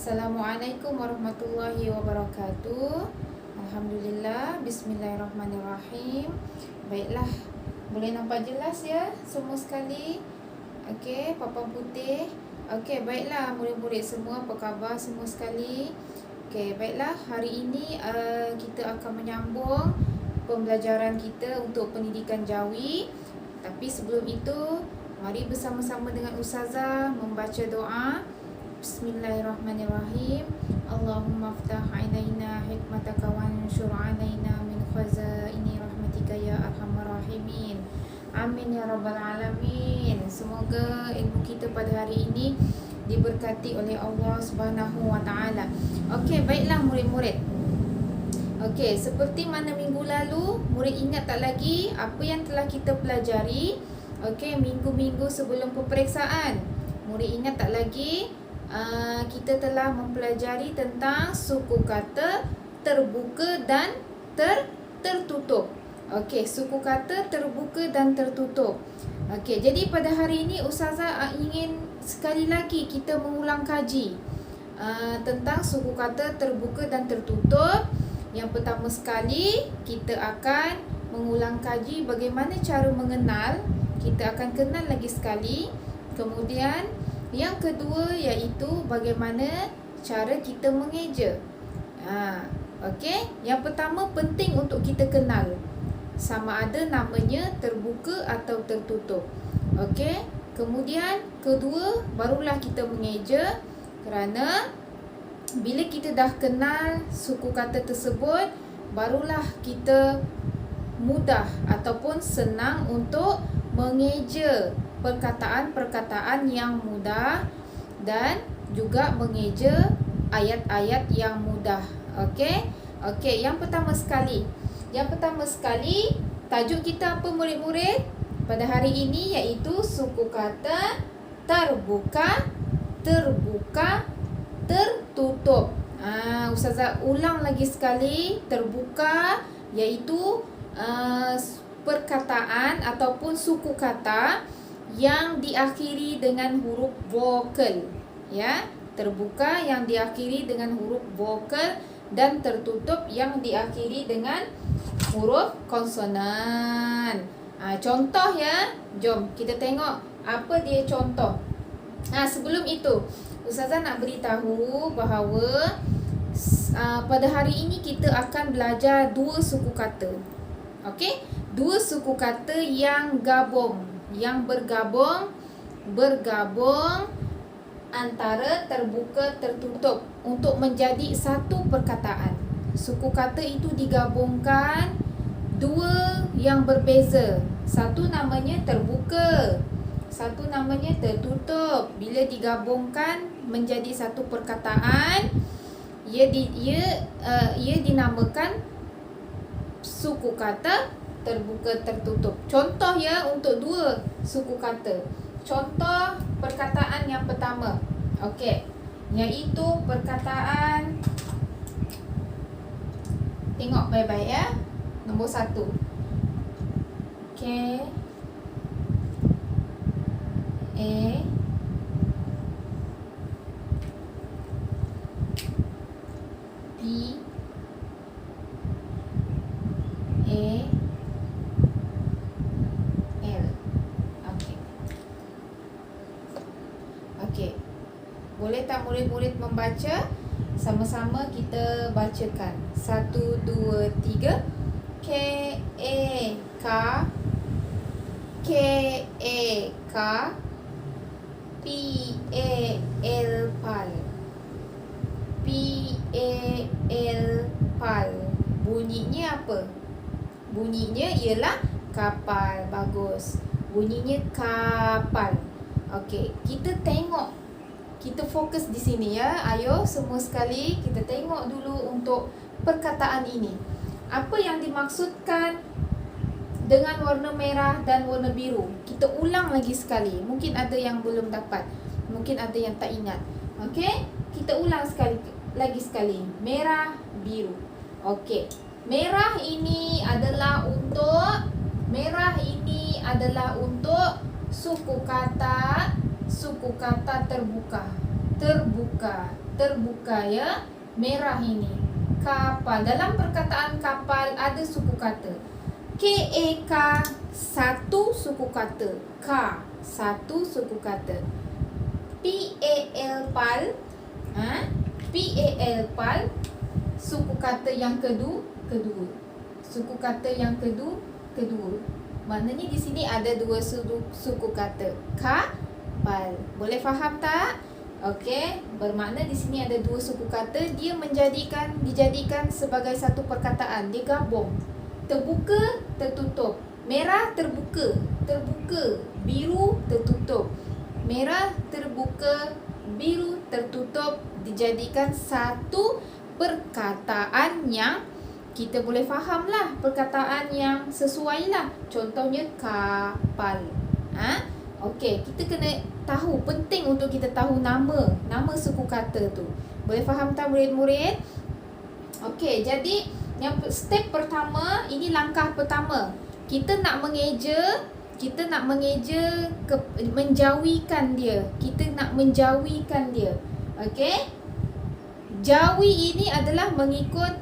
Assalamualaikum warahmatullahi wabarakatuh. Alhamdulillah, bismillahirrahmanirrahim. Baiklah, boleh nampak jelas ya semua sekali? Okey, papan putih. Okey, baiklah murid-murid semua, apa khabar semua sekali? Okey, baiklah, hari ini kita akan menyambung pembelajaran kita untuk pendidikan jawi. Tapi sebelum itu, mari bersama-sama dengan Ustazah membaca doa. Bismillahirrahmanirrahim. Allahumma aftah ainaina hikmataka wanshur alaina min khazaini rahmatika ya arhamar rahimin. Amin ya rabbal alamin. Semoga ilmu kita pada hari ini diberkati oleh Allah Subhanahu wa taala. Okey, baiklah murid-murid. Okey, seperti mana minggu lalu, murid ingat tak lagi apa yang telah kita pelajari? Okey, minggu-minggu sebelum peperiksaan. Murid ingat tak lagi? Kita telah mempelajari tentang suku kata terbuka dan tertutup. Okey, suku kata terbuka dan tertutup. Okey, jadi pada hari ini Ustazah ingin sekali lagi kita mengulang kaji tentang suku kata terbuka dan tertutup. Yang pertama sekali, kita akan mengulang kaji bagaimana cara mengenal. Kita akan kenal lagi sekali. Kemudian yang kedua iaitu bagaimana cara kita mengeja. Okey, yang pertama penting untuk kita kenal sama ada namanya terbuka atau tertutup. Okey, kemudian kedua barulah kita mengeja, kerana bila kita dah kenal suku kata tersebut, barulah kita mudah ataupun senang untuk mengeja perkataan-perkataan yang mudah dan juga mengeja ayat-ayat yang mudah. Okey. Okey, yang pertama sekali. Yang pertama sekali, tajuk kita apa murid-murid? Pada hari ini iaitu suku kata terbuka, tertutup. Ustazah ulang lagi sekali, terbuka iaitu perkataan ataupun suku kata yang diakhiri dengan huruf vokal, ya. Terbuka yang diakhiri dengan huruf vokal dan tertutup yang diakhiri dengan huruf konsonan. Contoh ya. Jom kita tengok apa dia contoh. Sebelum itu, Ustazah nak beritahu bahawa pada hari ini kita akan belajar dua suku kata. Okey? Dua suku kata yang bergabung antara terbuka tertutup untuk menjadi satu perkataan. Suku kata itu digabungkan dua yang berbeza. Satu namanya terbuka, satu namanya tertutup. Bila digabungkan menjadi satu perkataan, ia dinamakan suku kata terbuka tertutup. Contoh ya untuk dua suku kata. Contoh perkataan yang pertama. Okey, iaitu perkataan, tengok baik-baik ya. Nombor satu. Okey. Boleh tak murid-murid membaca? Sama-sama kita bacakan. 1, 2, 3. K-E-K, P-A-L, pal. P-A-L, pal. Bunyinya apa? Bunyinya ialah kapal. Bagus. Bunyinya kapal. Okey, kita tengok. Kita fokus di sini ya. Ayo semua sekali kita tengok dulu untuk perkataan ini. Apa yang dimaksudkan dengan warna merah dan warna biru? Kita ulang lagi sekali. Mungkin ada yang belum dapat. Mungkin ada yang tak ingat. Okey? Kita ulang lagi sekali. Merah, biru. Okey. Merah ini adalah untuk suku kata terbuka. terbuka. Terbuka ya. Merah ini. Kapal. Dalam perkataan kapal ada suku kata. K-A-K, satu suku kata. K, satu suku kata. P-A-L, pal. P-A-L, pal. Suku kata yang kedua. Suku kata yang kedua. Maknanya di sini ada dua suku kata. Kapal. Boleh faham tak? Okey, bermakna di sini ada dua suku kata. Dia dijadikan sebagai satu perkataan. Dia gabung. Terbuka, tertutup. Merah, terbuka. Terbuka. Biru, tertutup. Merah, terbuka. Biru, tertutup. Dijadikan satu perkataan yang kita boleh faham lah. Perkataan yang sesuai lah. Contohnya kapal. Okey, kita kena tahu. Penting untuk kita tahu nama suku kata tu. Boleh faham tak murid-murid? Okey, jadi yang step pertama, ini langkah pertama. Kita nak mengeja, menjauhikan dia. Kita nak menjauhikan dia. Okey? Jauhi ini adalah mengikut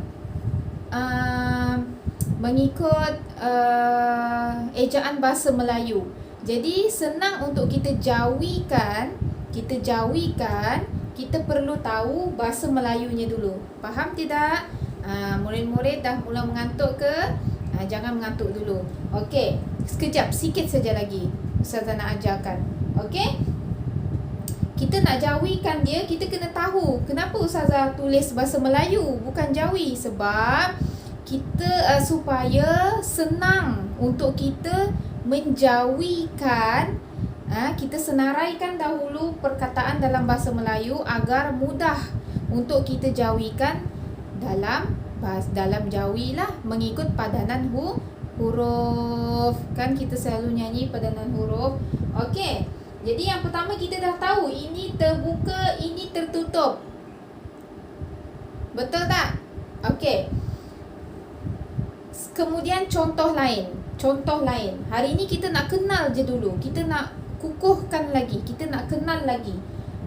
ejaan bahasa Melayu. Jadi senang untuk kita jauhikan, kita perlu tahu bahasa Melayunya dulu. Faham tidak? Murid-murid dah mula mengantuk ke? Jangan mengantuk dulu. Okey, sekejap, sikit saja lagi Ustazah nak ajarkan. Okey? Kita nak jauhikan dia, kita kena tahu kenapa Ustazah tulis bahasa Melayu bukan jauhi. Sebab kita supaya senang untuk kita menjauhikan, kita senaraikan dahulu perkataan dalam bahasa Melayu agar mudah untuk kita jauhikan dalam jauhilah mengikut padanan huruf. Kan kita selalu nyanyi padanan huruf. Okey. Jadi yang pertama kita dah tahu ini terbuka, ini tertutup. Betul tak? Okey. Kemudian contoh lain. Hari ini kita nak kenal je dulu. Kita nak kukuhkan lagi. Kita nak kenal lagi.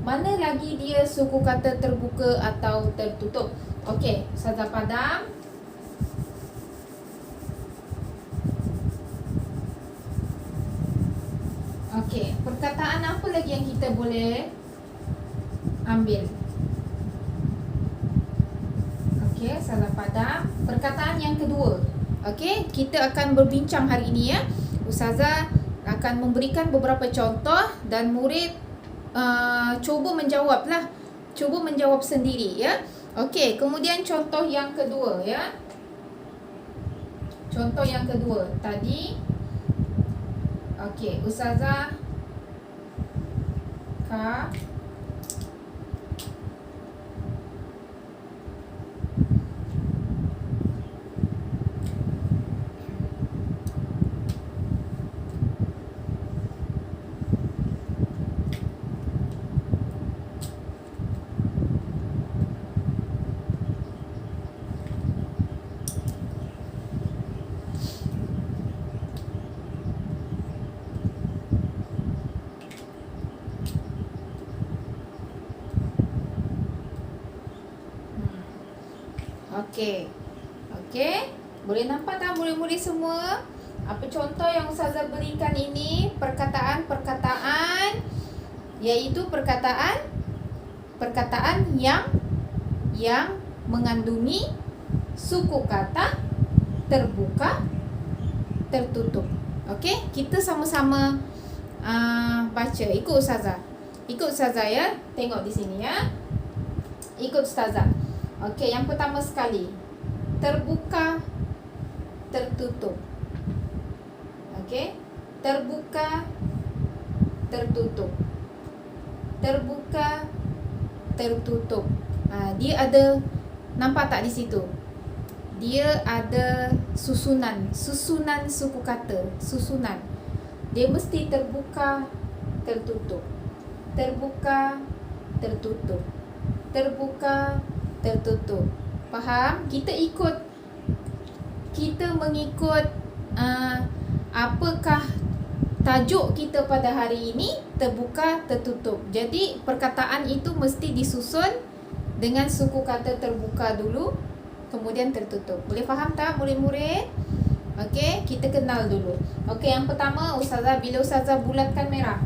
Mana lagi dia suku kata terbuka atau tertutup? Okey, Ustazah padam. Okey, perkataan apa lagi yang kita boleh ambil? Okey, Ustazah padam. Perkataan yang kedua. Okey, kita akan berbincang hari ini ya. Ustazah akan memberikan beberapa contoh dan murid cuba menjawab lah. Cuba menjawab sendiri ya. Okey, kemudian contoh yang kedua ya. Contoh yang kedua tadi. Okey, Ustazah Okey. Boleh nampak tak murid-murid semua? Apa contoh yang Ustazah berikan ini? Perkataan-perkataan, iaitu perkataan yang mengandungi suku kata terbuka, tertutup. Okey, kita sama-sama baca. Ikut Ustazah ya. Tengok di sini ya. Ikut Ustazah. Okey, yang pertama sekali. Terbuka, tertutup. Okey. Terbuka, tertutup. Terbuka, tertutup. Dia ada, nampak tak di situ? Dia ada susunan suku kata, susunan. Dia mesti terbuka, tertutup. Terbuka, tertutup. Terbuka, tertutup. Faham? Kita mengikut apakah tajuk kita pada hari ini terbuka tertutup. Jadi perkataan itu mesti disusun dengan suku kata terbuka dulu, kemudian tertutup. Boleh faham tak murid-murid? Okey, kita kenal dulu. Okey, yang pertama Ustazah, bila Ustazah bulatkan merah,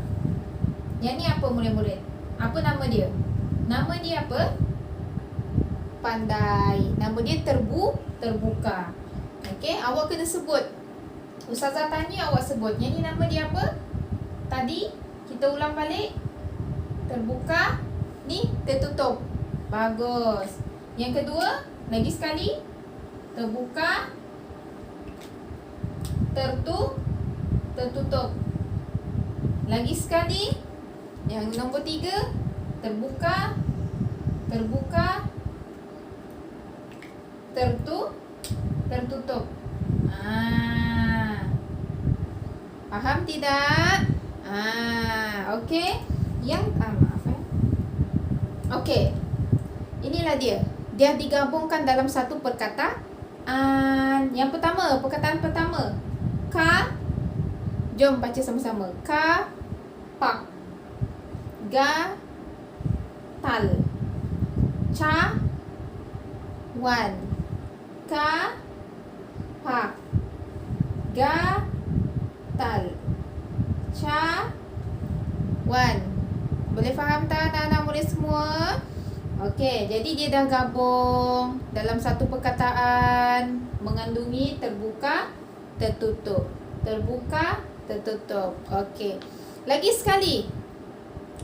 yang ni apa murid-murid? Apa nama dia? Nama dia apa? Pandai. Nama dia terbuka. Okey, awak kena sebut. Ustazah tanya, awak sebut. Yang ni nama dia apa? Tadi kita ulang balik. Terbuka. Ni tertutup. Bagus. Yang kedua, lagi sekali. Terbuka. Tertutup. Lagi sekali. Yang nombor 3, terbuka. Tertutup. Faham tidak? Okey. Okey. Inilah dia. Dia digabungkan dalam satu perkataan. Yang pertama, perkataan pertama. Jom baca sama-sama. Kapak. Gatal. Cawan. Kapak. Gatal. Cawan. Boleh faham tak anak-anak murid semua? Okey, jadi dia dah gabung dalam satu perkataan, mengandungi terbuka, tertutup. Terbuka, tertutup. Okey. Lagi sekali.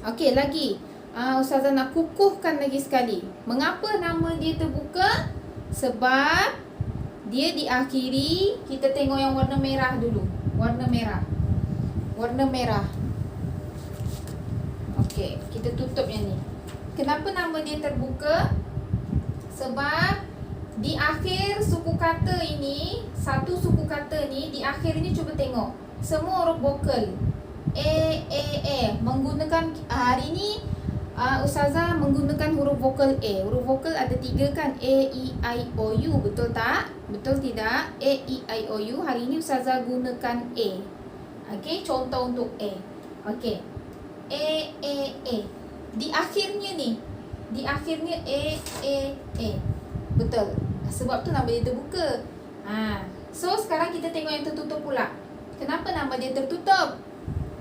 Okey, lagi. Ustazah nak kukuhkan lagi sekali. Mengapa nama dia terbuka? Sebab dia diakhiri, kita tengok yang warna merah dulu. Warna merah. Okey, kita tutup yang ni. Kenapa nama dia terbuka? Sebab di akhir suku kata ini, satu suku kata ni, di akhir ni cuba tengok. Semua huruf vokal. Menggunakan hari ni Ustazah menggunakan huruf vokal A. Huruf vokal ada 3 kan? A, E, I, O, U. Betul tak? Betul tidak? A, E, I, O, U. Hari ni Ustazah gunakan A. Okey, contoh untuk A. Okey. A. Di akhirnya ni. Di akhirnya A. Betul. Sebab tu nama dia terbuka. So sekarang kita tengok yang tertutup pula. Kenapa nama dia tertutup?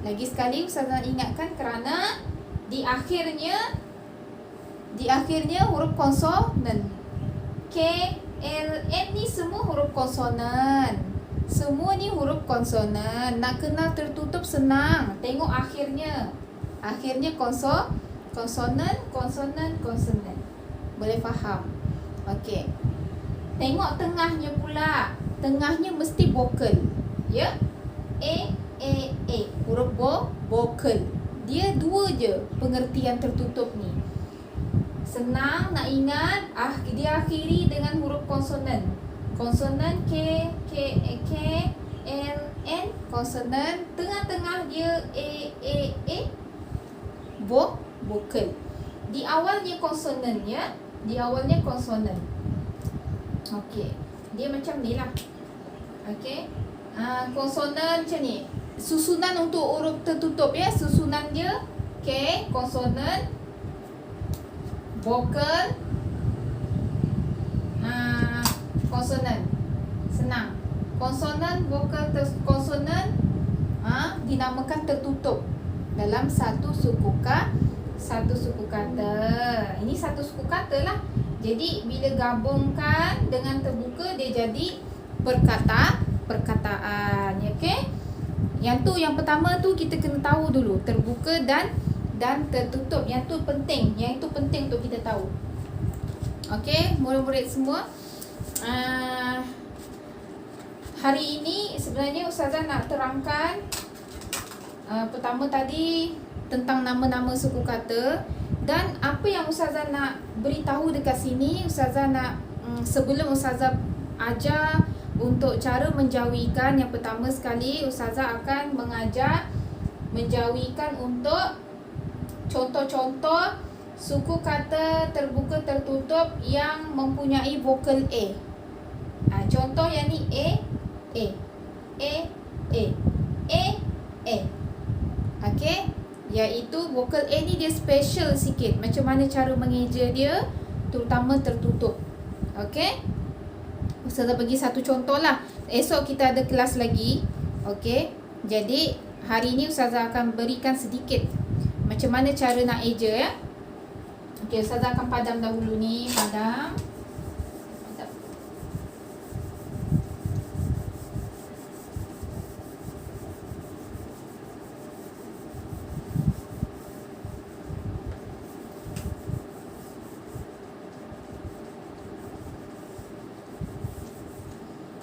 Lagi sekali Ustazah ingatkan kerana di akhirnya huruf konsonan. K, L, N ni semua huruf konsonan. Semua ni huruf konsonan. Nak kenal tertutup senang. Tengok akhirnya. Akhirnya konsonan. Boleh faham? Okey. Tengok tengahnya pula. Tengahnya mesti vokal. Ya? A. Huruf vokal. Dia 2 je pengertian tertutup ni. Senang nak ingat. Dia akhiri dengan huruf konsonan. Konsonan K, L, N. Konsonan. Tengah-tengah dia A. Vokal. Di awalnya konsonan ya. Di awalnya konsonan. Okey. Dia macam ni lah. Okey. Konsonan macam ni. Susunan untuk huruf tertutup ya. Susunan dia K, konsonan, vokal, konsonan. Senang. Konsonan, vokal, konsonan dinamakan tertutup dalam satu suku kata. Ini satu suku kata lah. Jadi bila gabungkan dengan terbuka, dia jadi perkataan. Okey. Yang pertama tu kita kena tahu dulu, terbuka dan tertutup. Yang tu penting untuk kita tahu. Okey, murid-murid semua. Hari ini sebenarnya Ustazah nak terangkan pertama tadi tentang nama-nama suku kata, dan apa yang Ustazah nak beritahu dekat sini, Ustazah nak sebelum Ustazah ajar untuk cara menjawikan, yang pertama sekali Ustazah akan mengajar menjawikan untuk contoh-contoh suku kata terbuka tertutup yang mempunyai vokal A. Contoh yang ni A. A. Okey, iaitu vokal A ni dia special sikit. Macam mana cara mengeja dia, terutama tertutup. Okey, Ustazah bagi satu contoh lah. Esok kita ada kelas lagi. Okey, jadi hari ni Ustazah akan berikan sedikit macam mana cara nak eja ya. Okey, Ustazah akan padam dahulu ni. Padam.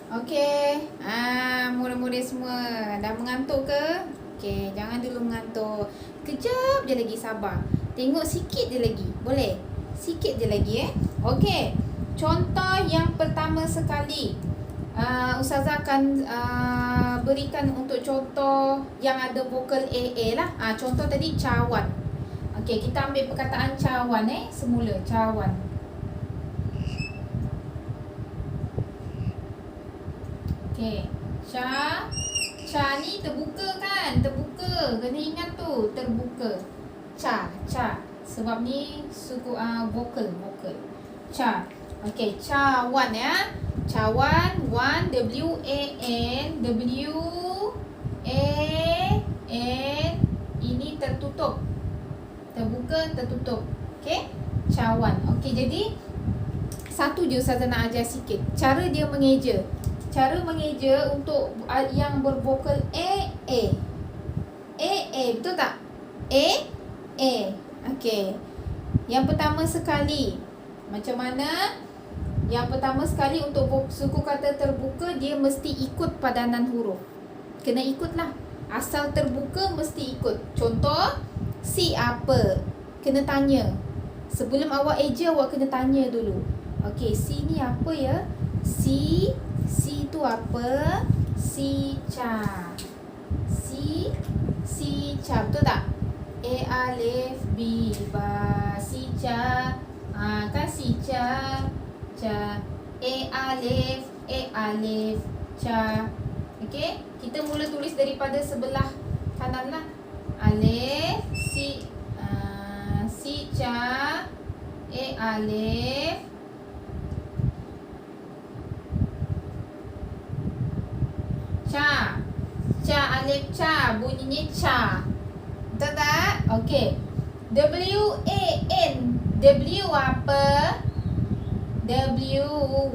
Okey, murid-murid semua dah mengantuk ke? Okey, jangan dulu mengantuk. Kejap je lagi, sabar. Tengok sikit je lagi. Boleh? Sikit je lagi Okey. Contoh yang pertama sekali. Ustazah akan berikan untuk contoh yang ada vokal AA lah. Contoh tadi cawan. Okey, kita ambil perkataan cawan semula cawan. Okey, ca ni terbuka kan? Terbuka. Kena ingat tu, terbuka. Ca. Sebab ni suku vokal. Ca. Okey, cawan ya. Cawan, wan, W A N. Ini tertutup. Terbuka, tertutup. Okey, cawan. Okey, jadi satu je Ustazah nak ajar sikit. Cara dia mengeja. Cara mengeja untuk yang bervokal A. Betul tak? A. Okey. Yang pertama sekali. Macam mana? Yang pertama sekali untuk suku kata terbuka, dia mesti ikut padanan huruf. Kena ikutlah. Asal terbuka mesti ikut. Contoh, si apa? Kena tanya. Sebelum awak eja, awak kena tanya dulu. Okey, si ni apa ya? Si tu apa? Si ca. Si ca. Betul tak? A alif B ba. Si ca. Kan si ca. A alif ca. Okey, kita mula tulis daripada sebelah kanan lah. Alif si ca. A alif ca alif ca, bunyinya ca. Betul tak? Okey. W A N. W apa? W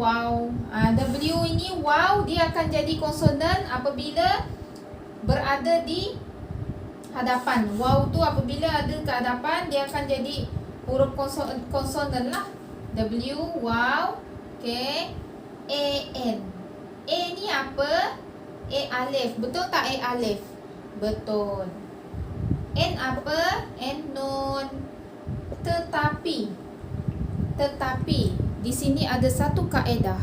wow. W ini wow, dia akan jadi konsonan apabila berada di hadapan. Wow tu apabila ada ke hadapan, dia akan jadi huruf konsonan lah. W wow. Okey. A N. A ni apa? A alif. Betul tak A alif? Betul. N apa? N nun. Tetapi di sini ada satu kaedah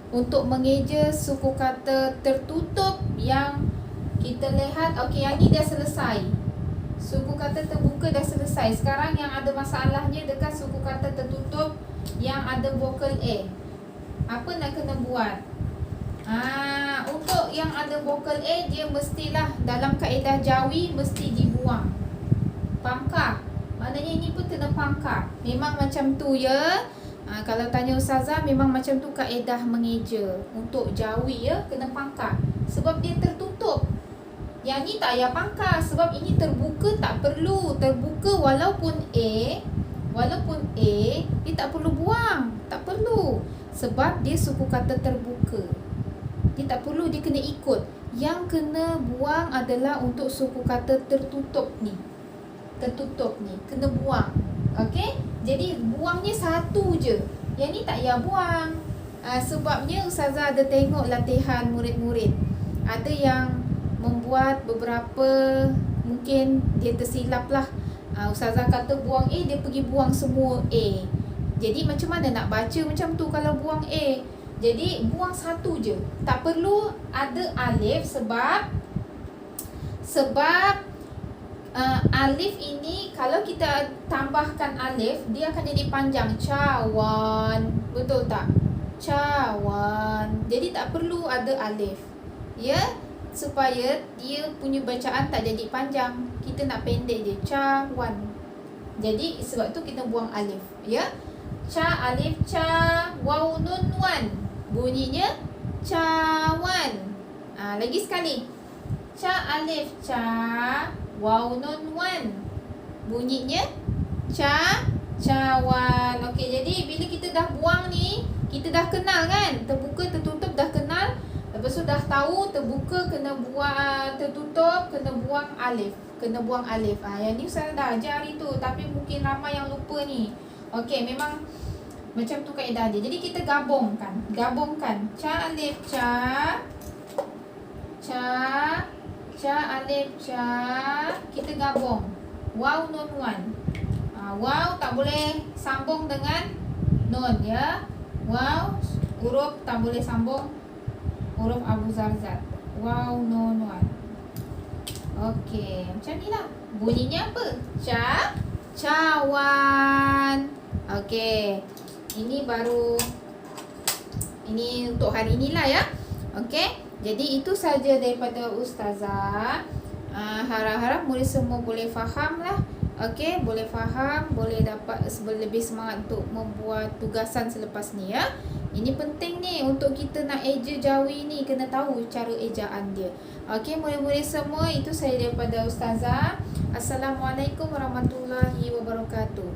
untuk mengeja suku kata tertutup yang kita lihat. Okey, yang ni dah selesai. Suku kata terbuka dah selesai. Sekarang yang ada masalahnya dekat suku kata tertutup yang ada vokal A. Apa nak kena buat? Untuk yang ada vokal A, dia mestilah dalam kaedah Jawi mesti dibuang. Pangkah. Maknanya ini pun kena pangkah. Memang macam tu ya. Kalau tanya Ustazah, memang macam tu kaedah mengeja. Untuk Jawi ya, kena pangkah. Sebab dia tertutup. Yang ni tak payah pangkah. Sebab ini terbuka, tak perlu. Terbuka walaupun A, dia tak perlu buang. Tak perlu. Sebab dia suku kata terbuka. Dia tak perlu, dia kena ikut. Yang kena buang adalah untuk suku kata tertutup ni. Kena buang. Okey? Jadi buangnya satu je. Yang ni tak payah buang. Sebabnya Ustazah ada tengok latihan murid-murid. Ada yang membuat beberapa, mungkin dia tersilap lah. Ustazah kata buang A, dia pergi buang semua A. Jadi macam mana nak baca macam tu kalau buang A? Jadi buang satu je. Tak perlu ada alif sebab alif ini kalau kita tambahkan alif, dia akan jadi panjang. Cawan. Betul tak? Cawan. Jadi tak perlu ada alif. Ya? supaya dia punya bacaan tak jadi panjang. Kita nak pendek je. Cawan. Jadi sebab tu kita buang alif. Ya. Ca alif ca, waw nun wan. Bunyinya cawan. Lagi sekali. Ca alif ca, waw nun wan. Bunyinya cawan. Okey, jadi bila kita dah buang ni, kita dah kenal kan? Terbuka, tertutup dah kenal. Lepas tu dah tahu terbuka kena buang, tertutup kena buang alif. Kena buang alif. Yang ni Ustazah dah ajar hari tu, tapi mungkin ramai yang lupa ni. Okey, memang macam tu kaedah dia. Jadi kita gabungkan. Ca alif ca. Ca alif ca. Kita gabung. Waw nun wan. Waw tak boleh sambung dengan nun ya. Waw huruf tak boleh sambung huruf Abu Zarzat. Waw nun wan. Okey, macam ni lah. Bunyinya apa? Cawan. Okey. Ini baru, ini untuk hari ni lah ya. Okey. Jadi itu saja daripada Ustazah. Harap-harap murid semua boleh faham lah. Okey, boleh faham, boleh dapat lebih semangat untuk membuat tugasan selepas ni ya. Ini penting ni untuk kita nak eja Jawi ni, kena tahu cara ejaan dia. Okey, murid-murid semua, itu saya daripada Ustazah. Assalamualaikum warahmatullahi wabarakatuh.